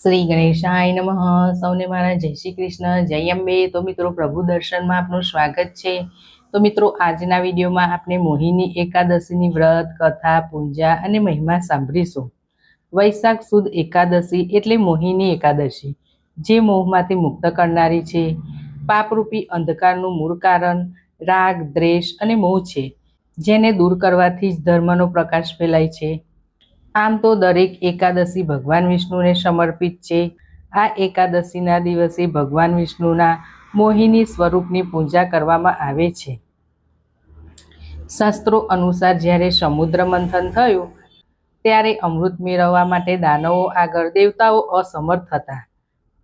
શ્રી ગણેશાય નમઃ. સૌને મારા જય શ્રી કૃષ્ણ, જય અંબે. તો મિત્રો, પ્રભુ દર્શનમાં આપનું સ્વાગત છે. તો મિત્રો, આજના વિડીયોમાં આપણે મોહિની એકાદશીની વ્રત કથા, પૂજા અને મહિમા સાંભળીશું. વૈશાખ સુદ એકાદશી એટલે મોહિની એકાદશી, જે મોહમાંથી મુક્ત કરનારી છે. પાપરૂપી અંધકારનું મૂળ કારણ રાગ, દ્વેષ અને મોહ છે, જેને દૂર કરવાથી જ ધર્મનો પ્રકાશ ફેલાય છે. આમ તો દરેક એકાદશી ભગવાન વિષ્ણુને સમર્પિત છે. આ એકાદશીના દિવસે ભગવાન વિષ્ણુના મોહિની સ્વરૂપની પૂજા કરવામાં આવે છે. શાસ્ત્રો અનુસાર જ્યારે સમુદ્ર મંથન થયું ત્યારે અમૃત મેળવવા માટે દાનવો આગળ દેવતાઓ અસમર્થ હતા.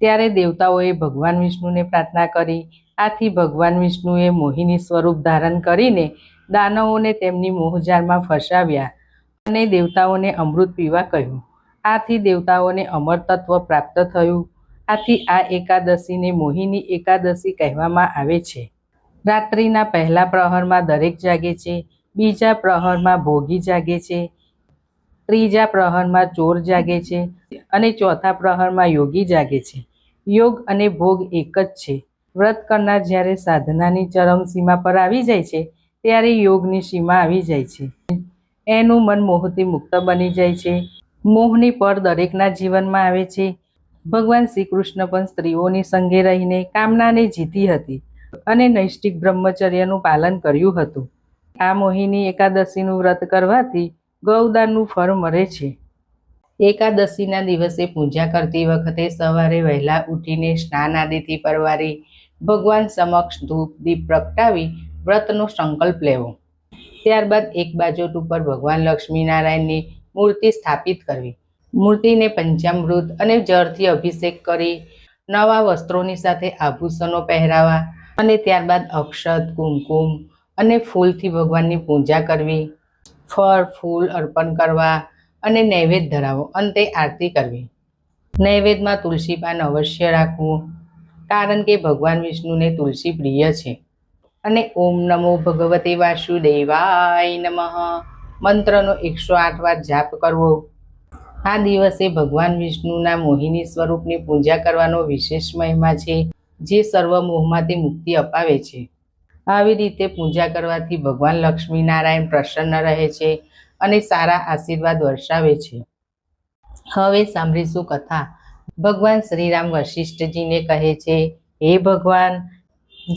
ત્યારે દેવતાઓએ ભગવાન વિષ્ણુને પ્રાર્થના કરી. આથી ભગવાન વિષ્ણુએ મોહિની સ્વરૂપ ધારણ કરીને દાનવોને તેમની મોહજાળમાં ફસાવ્યા અને દેવતાઓને અમૃત પીવા કહ્યું. આથી દેવતાઓને અમર તત્વ પ્રાપ્ત થયું. આથી આ એકાદશીને મોહિની એકાદશી કહેવામાં આવે છે. રાત્રિના પહેલા પ્રહરમાં દરેક જાગે છે, બીજા પ્રહરમાં ભોગી જાગે છે, ત્રીજા પ્રહરમાં ચોર જાગે છે અને ચોથા પ્રહરમાં યોગી જાગે છે. યોગ અને ભોગ એક જ છે. વ્રત કરનાર જ્યારે સાધનાની ચરમસીમા પર આવી જાય છે, ત્યારે યોગની સીમા આવી જાય છે. એનું મન મોહથી મુક્ત બની જાય છે. મોહની પર દરેકના જીવનમાં આવે છે. ભગવાન શ્રી કૃષ્ણ પણ સ્ત્રીઓની સંગે રહીને કામનાને જીતી હતી અને નૈષ્ઠિક બ્રહ્મચર્યનું પાલન કર્યું હતું. આ મોહિની એકાદશીનું વ્રત કરવાથી ગૌદાનનું ફળ મળે છે. એકાદશીના દિવસે પૂજા કરતી વખતે સવારે વહેલા ઉઠીને સ્નાન આદિથી પરવારી ભગવાન સમક્ષ ધૂપ દીપ પ્રગટાવી વ્રતનો સંકલ્પ લેવો. ત્યારબાદ એક બાજોટ ઉપર ભગવાન લક્ષ્મીનારાયણની મૂર્તિ સ્થાપિત કરવી. મૂર્તિને પંચામૃત અને જળથી અભિષેક કરી નવા વસ્ત્રોની સાથે આભૂષણો પહેરાવા અને ત્યારબાદ અક્ષત, કુમકુમ અને ફૂલથી ભગવાનની પૂજા કરવી. ફળ ફૂલ અર્પણ કરવા અને નૈવેદ્ય ધરાવો. અંતે આરતી કરવી. નૈવેદ્યમાં તુલસી પાન અવશ્ય રાખવું, કારણ કે ભગવાન વિષ્ણુને તુલસી પ્રિય છે. અને ઓમ નમો ભગવતે વાસુદેવાય નમઃ મંત્રનો 108 વાર જાપ કરવો. આ દિવસે ભગવાન વિષ્ણુના મોહિની સ્વરૂપની પૂજા કરવાનો વિશેષ મહિમા છે, જે સર્વ મોહમાંથી મુક્તિ અપાવે છે. આવી રીતે પૂજા કરવાથી ભગવાન લક્ષ્મીનારાયણ પ્રસન્ન રહે છે અને સારા આશીર્વાદ વર્ષાવે છે. હવે સાંભળીશું કથા. ભગવાન શ્રીરામ વશિષ્ઠજીને કહે છે, હે ભગવાન,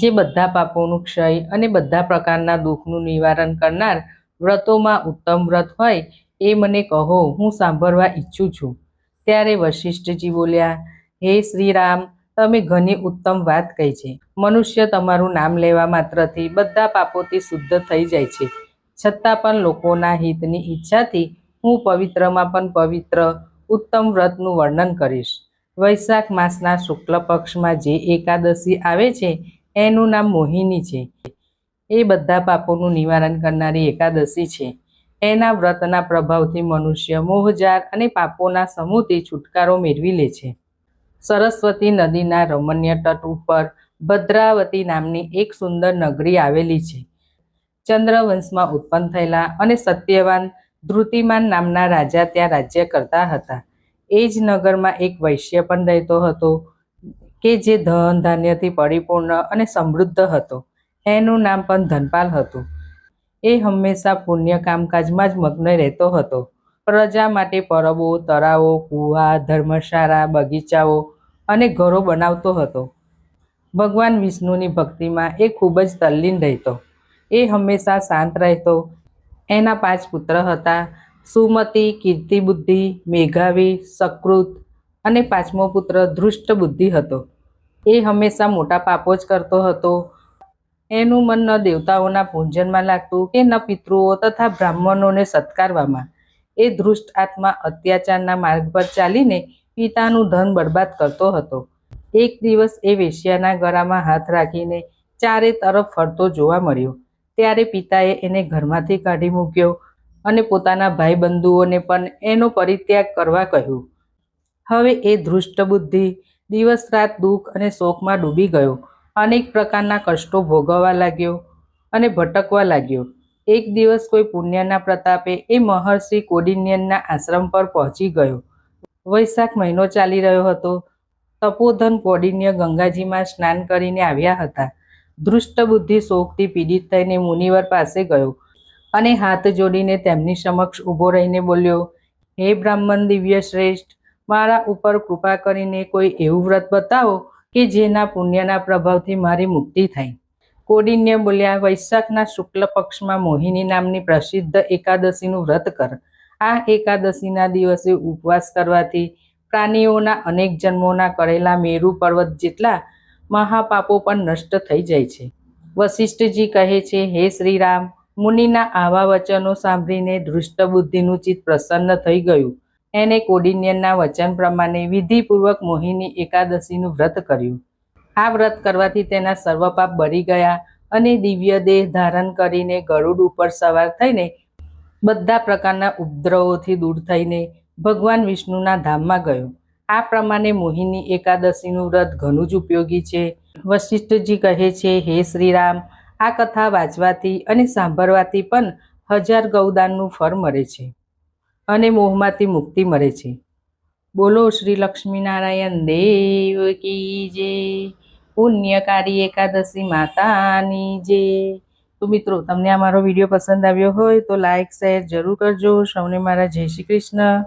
જે બધા પાપોનું ક્ષય અને બધા પ્રકારના દુઃખનું નિવારણ કરનાર વ્રતોમાં ઉત્તમ વ્રત હોય એ મને કહો, હું સાંભળવા ઈચ્છું છું. ત્યારે વશિષ્ઠજી બોલ્યા, હે શ્રીરામ, તમે ઘણી ઉત્તમ વાત કહી છે. મનુષ્ય તમારું નામ લેવા માત્રથી બધા પાપોથી શુદ્ધ થઈ જાય છે. છતાં પણ લોકોના હિતની ઈચ્છાથી હું પવિત્રમાં પણ પવિત્ર ઉત્તમ વ્રતનું વર્ણન કરીશ. વૈશાખ માસના શુક્લ પક્ષમાં જે એકાદશી આવે છે એનું નામ મોહિની છે. એ બધા પાપોનું નિવારણ કરનારી એકાદશી છે. એના વ્રતના પ્રભાવથી મનુષ્ય મોહજાર અને પાપોના સમૂહથી છુટકારો મેળવી લે છે. સરસ્વતી નદીના રમણીય તટ ઉપર ભદ્રાવતી નામની એક સુંદર નગરી આવેલી છે. ચંદ્રવંશમાં ઉત્પન્ન થયેલા અને સત્યવાન ધૃતિમાન નામના રાજા ત્યાં રાજ્ય કરતા હતા. એ જ નગરમાં એક વૈશ્ય પણ રહેતો હતો, કે જે ધન ધાન્યથી પરિપૂર્ણ અને સમૃદ્ધ હતો. એનું નામ પણ ધનપાલ હતું. એ હંમેશા પુણ્ય કામકાજમાં જ મગ્ન રહેતો હતો. પ્રજા માટે પરબો, તળાવો, કૂવા, ધર્મશાળા, બગીચાઓ અને ઘરો બનાવતો હતો. ભગવાન વિષ્ણુની ભક્તિમાં એ ખૂબ જ તલ્લીન રહેતો. એ હંમેશા શાંત રહેતો. એના 5 પુત્ર હતા: સુમતિ, કીર્તિબુદ્ધિ, મેઘાવી, સકૃત અને 5મો પુત્ર ધૃષ્ટ બુદ્ધિ હતો. એ હંમેશા મોટા પાપો જ કરતો હતો. એનું મન ન દેવતાઓના પૂજનમાં લાગતું કે ન પિતૃઓ તથા બ્રાહ્મણોને સત્કારવામાં. એ ધૃષ્ટ આત્મા અત્યાચારના માર્ગ પર ચાલીને પિતાનું ધન બરબાદ કરતો હતો. એક દિવસ એ વેશ્યાના ગળામાં હાથ રાખીને ચારે તરફ ફરતો જોવા મળ્યો. ત્યારે પિતાએ એને ઘરમાંથી કાઢી મૂક્યો અને પોતાના ભાઈ બંધુઓને પણ એનો પરિત્યાગ કરવા કહ્યું. હવે એ ધૃષ્ટ બુદ્ધિ દિવસ રાત દુઃખ અને શોકમાં ડૂબી ગયો. અનેક પ્રકારના કષ્ટો ભોગવવા લાગ્યો અને ભટકવા લાગ્યો. એક દિવસ કોઈ પુણ્યના પ્રતાપે એ મહર્ષિ કૌંડિન્યના આશ્રમ પર પહોંચી ગયો. વૈશાખ મહિનો ચાલી રહ્યો હતો. તપોધન કૌંડિન્ય ગંગાજીમાં સ્નાન કરીને આવ્યા હતા. દૃષ્ટ બુદ્ધિ શોકથી પીડિત થઈને મુનિવર પાસે ગયો અને હાથ જોડીને તેમની સમક્ષ ઊભો રહીને બોલ્યો, હે બ્રાહ્મણ દિવ્ય શ્રેષ્ઠ, મારા ઉપર કૃપા કરીને કોઈ એવું વ્રત બતાવો કે જેના પુણ્યના પ્રભાવથી મારી મુક્તિ થાય. કૌંડિન્ય બોલ્યા, વૈશાખના શુક્લ પક્ષમાં મોહિની નામની પ્રસિદ્ધ એકાદશીનું વ્રત કર. આ એકાદશીના દિવસે ઉપવાસ કરવાથી પ્રાણીઓના અનેક જન્મોના કરેલા મેરુ પર્વત જેટલા મહાપાપો પણ નષ્ટ થઈ જાય છે. વશિષ્ઠજી કહે છે, હે શ્રીરામ, મુનિના આવા વચનો સાંભળીને દૃષ્ટ બુદ્ધિનું ચિત્ત પ્રસન્ન થઈ ગયું. એને કૌંડિન્યના વચન પ્રમાણે વિધિપૂર્વક મોહિની એકાદશીનું વ્રત કર્યું. આ વ્રત કરવાથી તેના સર્વ પાપ બળી ગયા અને દિવ્ય દેહ ધારણ કરીને ગરુડ ઉપર સવાર થઈને બધા પ્રકારના ઉપદ્રવોથી દૂર થઈને ભગવાન વિષ્ણુના ધામમાં ગયો. આ પ્રમાણે મોહિની એકાદશીનું વ્રત ઘણું જ ઉપયોગી છે. વશિષ્ઠજી કહે છે, હે શ્રીરામ, આ કથા વાંચવાથી અને સાંભળવાથી પણ 1000 ગૌદાનનું ફળ મળે છે અને મોહમાંથી મુક્તિ મળે છે. બોલો શ્રી લક્ષ્મીનારાયણ દેવ કી જય. પુણ્યકારી એકાદશી માતાની જય. તો મિત્રો, તમને આ મારો વિડીયો પસંદ આવ્યો હોય તો લાઈક શેર જરૂર કરજો. સૌને મારા જય શ્રી કૃષ્ણ.